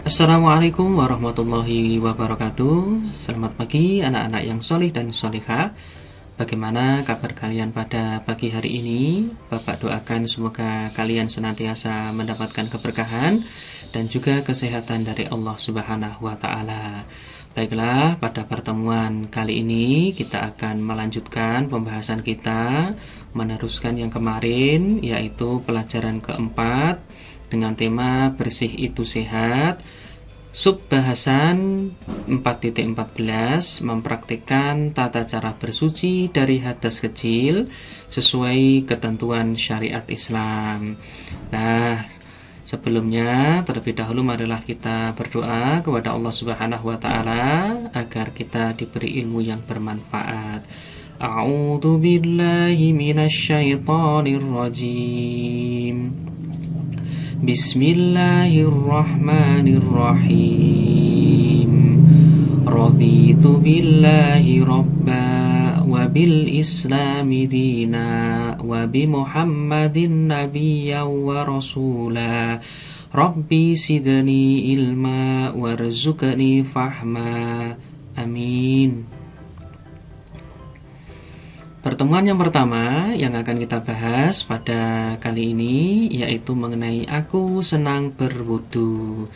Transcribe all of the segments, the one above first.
Assalamualaikum warahmatullahi wabarakatuh. Selamat pagi anak-anak yang solih dan solihah. Bagaimana kabar kalian pada pagi hari ini? Bapak doakan semoga kalian senantiasa mendapatkan keberkahan dan juga kesehatan dari Allah Subhanahu wa Ta'ala. Baiklah, pada pertemuan kali ini kita akan melanjutkan pembahasan kita, meneruskan yang kemarin, yaitu pelajaran keempat dengan tema bersih itu sehat. Subbahasan 4.14 mempraktikkan tata cara bersuci dari hadas kecil sesuai ketentuan syariat Islam. Nah, sebelumnya terlebih dahulu marilah kita berdoa kepada Allah Subhanahu wa Ta'ala agar kita diberi ilmu yang bermanfaat. A'udzu billahi minasyaitonir rajim. Bismillahirrahmanirrahim. Raditu billahi rabba wa bil islami dina wa bi Muhammadin nabiyya wa rasula. Rabbi sidni ilma warzuqni fahma. Amin. Pertemuan yang pertama yang akan kita bahas pada kali ini yaitu mengenai aku senang berwudu.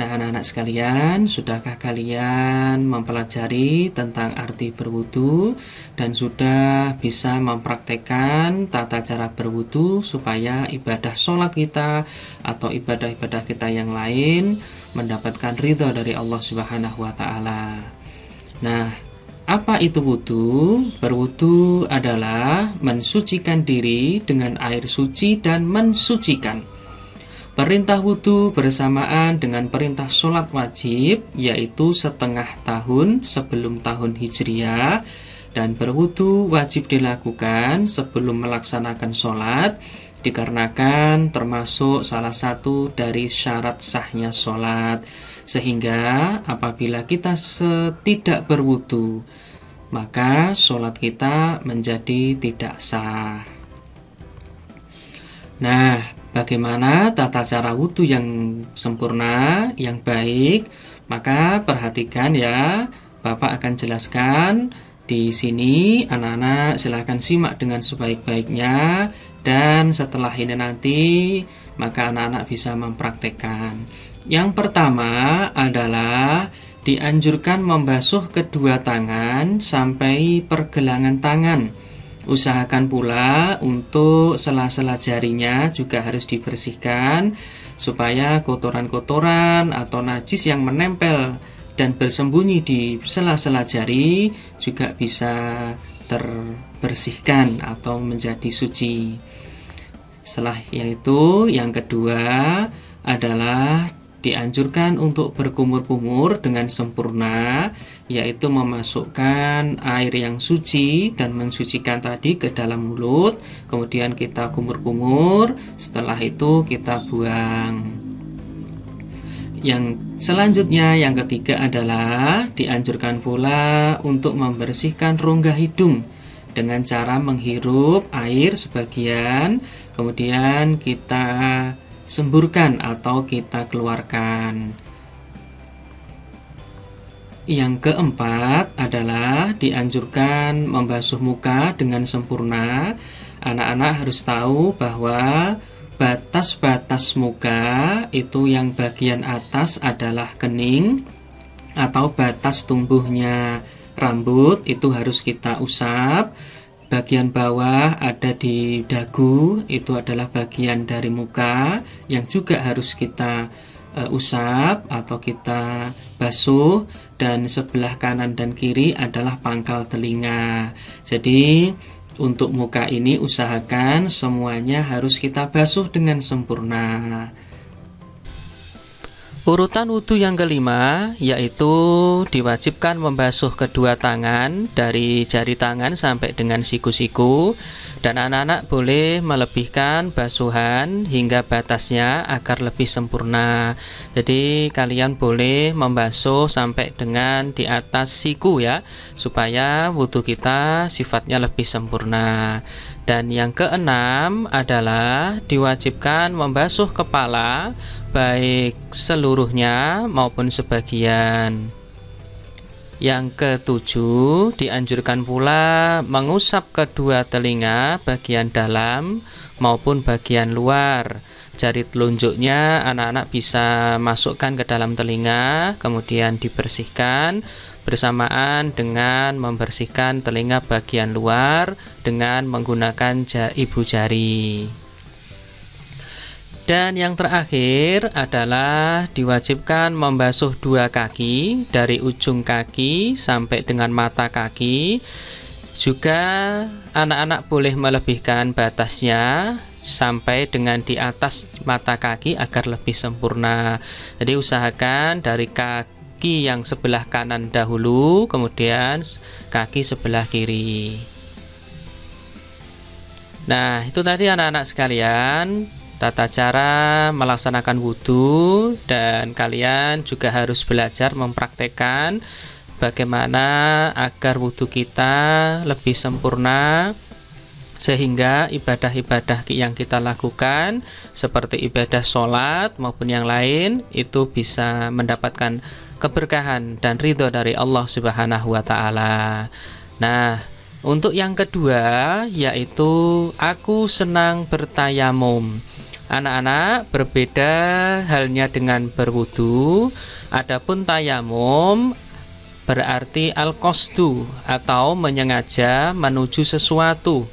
Nah, anak-anak sekalian, sudahkah kalian mempelajari tentang arti berwudu dan sudah bisa mempraktekkan tata cara berwudu supaya ibadah sholat kita atau ibadah-ibadah kita yang lain mendapatkan ridha dari Allah Subhanahu wa Ta'ala. Nah, apa itu wudu? Berwudu adalah mensucikan diri dengan air suci dan mensucikan. Perintah wudu bersamaan dengan perintah sholat wajib, yaitu setengah tahun sebelum tahun Hijriah, dan berwudu wajib dilakukan sebelum melaksanakan sholat, dikarenakan termasuk salah satu dari syarat sahnya sholat. Sehingga apabila kita tidak berwudu, maka sholat kita menjadi tidak sah. Nah, bagaimana tata cara wudu yang sempurna, yang baik? Maka perhatikan ya, Bapak akan jelaskan di sini. Anak-anak silakan simak dengan sebaik-baiknya, dan setelah ini nanti maka anak-anak bisa mempraktekkan. Yang pertama adalah dianjurkan membasuh kedua tangan sampai pergelangan tangan. Usahakan pula untuk sela-sela jarinya juga harus dibersihkan supaya kotoran-kotoran atau najis yang menempel dan bersembunyi di sela-sela jari juga bisa terbersihkan atau menjadi suci. Setelah itu, yang kedua adalah dianjurkan untuk berkumur-kumur dengan sempurna, yaitu memasukkan air yang suci dan mensucikan tadi ke dalam mulut, kemudian kita kumur-kumur, setelah itu kita buang. Yang selanjutnya, yang ketiga adalah dianjurkan pula untuk membersihkan rongga hidung dengan cara menghirup air sebagian, kemudian kita semburkan atau kita keluarkan. Yang keempat adalah dianjurkan membasuh muka dengan sempurna. Anak-anak harus tahu bahwa batas-batas muka itu yang bagian atas adalah kening atau batas tumbuhnya rambut itu harus kita usap. Bagian bawah ada di dagu, itu adalah bagian dari muka yang juga harus kita usap atau kita basuh, dan sebelah kanan dan kiri adalah pangkal telinga. Jadi untuk muka ini usahakan semuanya harus kita basuh dengan sempurna. Urutan wudu yang kelima yaitu diwajibkan membasuh kedua tangan dari jari tangan sampai dengan siku-siku, dan anak-anak boleh melebihkan basuhan hingga batasnya agar lebih sempurna. Jadi kalian boleh membasuh sampai dengan di atas siku ya, supaya wudu kita sifatnya lebih sempurna. Dan yang keenam adalah diwajibkan membasuh kepala baik seluruh seluruhnya maupun sebagian. Yang ketujuh, dianjurkan pula mengusap kedua telinga bagian dalam maupun bagian luar. Jari telunjuknya anak-anak bisa masukkan ke dalam telinga, kemudian dibersihkan bersamaan dengan membersihkan telinga bagian luar dengan menggunakan ibu jari. Dan yang terakhir adalah diwajibkan membasuh dua kaki dari ujung kaki sampai dengan mata kaki. Juga anak-anak boleh melebihkan batasnya sampai dengan di atas mata kaki agar lebih sempurna. Jadi usahakan dari kaki yang sebelah kanan dahulu, kemudian kaki sebelah kiri. Nah, itu tadi anak-anak sekalian, tata cara melaksanakan wudhu, dan kalian juga harus belajar mempraktekkan bagaimana agar wudhu kita lebih sempurna, sehingga ibadah-ibadah yang kita lakukan seperti ibadah sholat maupun yang lain itu bisa mendapatkan keberkahan dan ridho dari Allah Subhanahu wa Ta'ala. Nah, untuk yang kedua yaitu aku senang bertayamum. Anak-anak, berbeda halnya dengan berwudu. Adapun tayamum berarti al-qasdu atau menyengaja menuju sesuatu.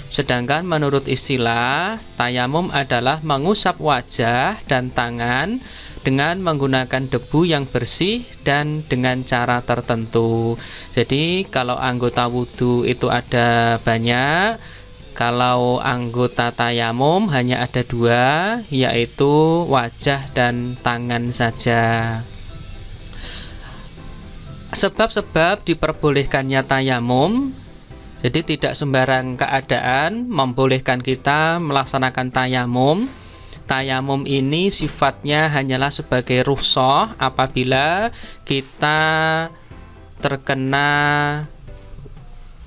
Sedangkan menurut istilah, tayamum adalah mengusap wajah dan tangan dengan menggunakan debu yang bersih dan dengan cara tertentu. Jadi kalau anggota wudu itu ada banyak, kalau anggota tayamum hanya ada dua, yaitu wajah dan tangan saja. Sebab-sebab diperbolehkannya tayamum, jadi tidak sembarang keadaan membolehkan kita melaksanakan tayamum. Tayamum ini sifatnya hanyalah sebagai rukhsah apabila kita terkena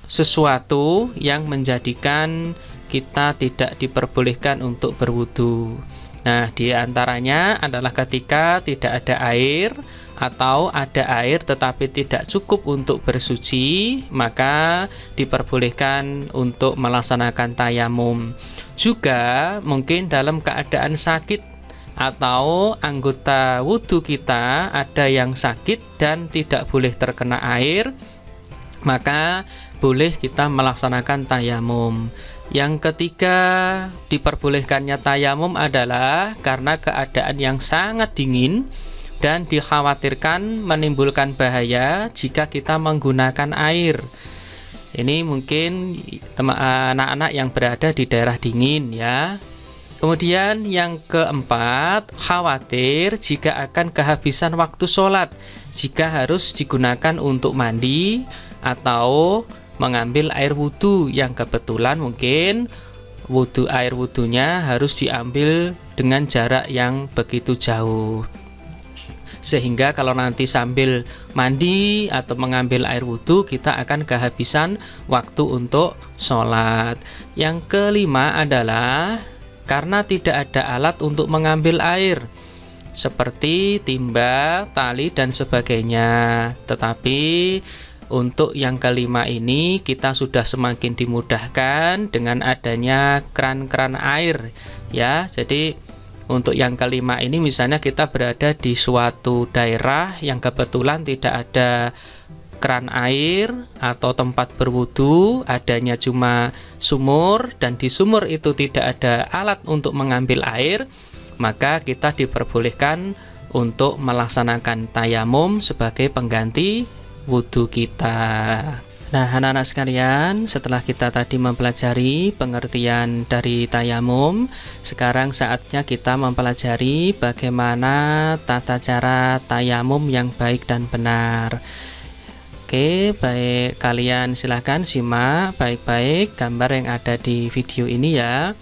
sesuatu yang menjadikan kita tidak diperbolehkan untuk berwudu. Nah, di antaranya adalah ketika tidak ada air atau ada air tetapi tidak cukup untuk bersuci, maka diperbolehkan untuk melaksanakan tayamum. Juga mungkin dalam keadaan sakit atau anggota wudu kita ada yang sakit dan tidak boleh terkena air, maka boleh kita melaksanakan tayamum. Yang ketiga, diperbolehkannya tayamum adalah karena keadaan yang sangat dingin dan dikhawatirkan menimbulkan bahaya jika kita menggunakan air. Ini mungkin anak-anak yang berada di daerah dingin ya. Kemudian yang keempat, khawatir jika akan kehabisan waktu sholat jika harus digunakan untuk mandi atau mengambil air wudhu yang kebetulan mungkin air wudhunya harus diambil dengan jarak yang begitu jauh, sehingga kalau nanti sambil mandi atau mengambil air wudhu kita akan kehabisan waktu untuk sholat. Yang kelima adalah karena tidak ada alat untuk mengambil air seperti timba, tali dan sebagainya. Tetapi untuk yang kelima ini kita sudah semakin dimudahkan dengan adanya kran-kran air ya. Jadi untuk yang kelima ini misalnya kita berada di suatu daerah yang kebetulan tidak ada kran air atau tempat berwudu, adanya cuma sumur dan di sumur itu tidak ada alat untuk mengambil air, maka kita diperbolehkan untuk melaksanakan tayamum sebagai pengganti wudu kita. Nah, anak-anak sekalian, setelah kita tadi mempelajari pengertian dari tayamum, sekarang saatnya kita mempelajari bagaimana tata cara tayamum yang baik dan benar. Oke, baik, kalian silahkan simak baik-baik gambar yang ada di video ini ya.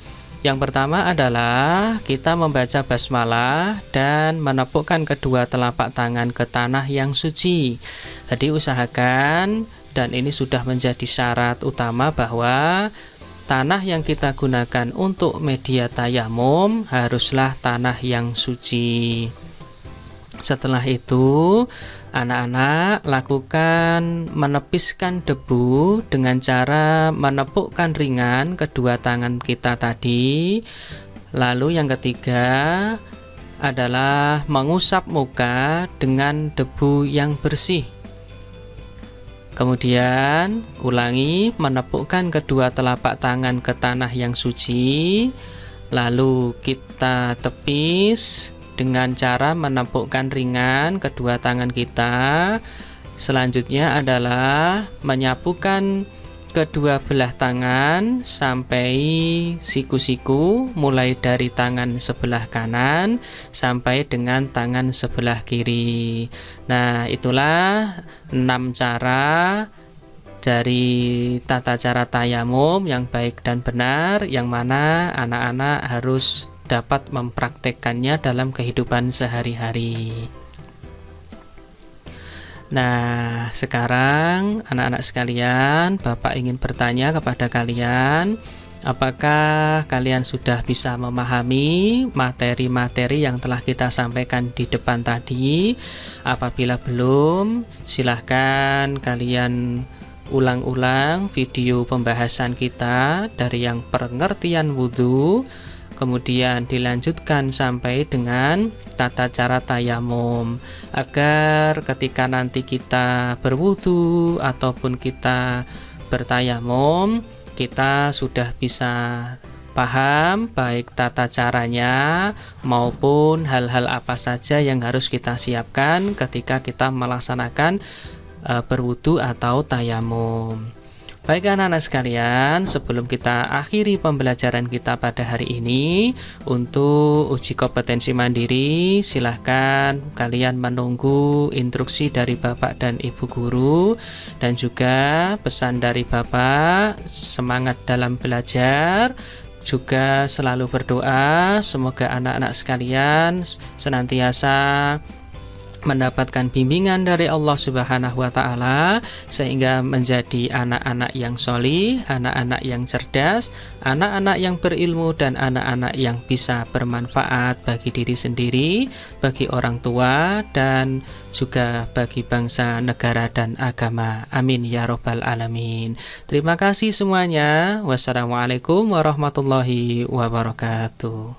Yang pertama adalah kita membaca basmalah dan menepukkan kedua telapak tangan ke tanah yang suci. Jadi usahakan, dan ini sudah menjadi syarat utama, bahwa tanah yang kita gunakan untuk media tayamum haruslah tanah yang suci. Setelah itu, anak-anak lakukan menepiskan debu dengan cara menepukkan ringan kedua tangan kita tadi. Lalu yang ketiga adalah mengusap muka dengan debu yang bersih. Kemudian ulangi menepukkan kedua telapak tangan ke tanah yang suci. Lalu kita tepis dengan cara menepukkan ringan kedua tangan kita. Selanjutnya adalah menyapukan kedua belah tangan sampai siku-siku, mulai dari tangan sebelah kanan sampai dengan tangan sebelah kiri. Nah, itulah 6 cara dari tata cara tayamum yang baik dan benar, yang mana anak-anak harus dapat mempraktekkannya dalam kehidupan sehari-hari. Nah, sekarang anak-anak sekalian, Bapak ingin bertanya kepada kalian, apakah kalian sudah bisa memahami materi-materi yang telah kita sampaikan di depan tadi? Apabila belum, silahkan kalian ulang-ulang video pembahasan kita dari yang pengertian wudhu, kemudian dilanjutkan sampai dengan tata cara tayamum, agar ketika nanti kita berwudu ataupun kita bertayamum, kita sudah bisa paham baik tata caranya maupun hal-hal apa saja yang harus kita siapkan ketika kita melaksanakan berwudu atau tayamum. Baik anak-anak sekalian, sebelum kita akhiri pembelajaran kita pada hari ini, untuk uji kompetensi mandiri, silahkan kalian menunggu instruksi dari Bapak dan Ibu Guru, dan juga pesan dari Bapak, semangat dalam belajar, juga selalu berdoa, semoga anak-anak sekalian senantiasa mendapatkan bimbingan dari Allah Subhanahu wa Ta'ala, sehingga menjadi anak-anak yang solih, anak-anak yang cerdas, anak-anak yang berilmu, dan anak-anak yang bisa bermanfaat bagi diri sendiri, bagi orang tua, dan juga bagi bangsa, negara, dan agama. Amin ya Rabbal Alamin. Terima kasih semuanya. Wassalamualaikum warahmatullahi wabarakatuh.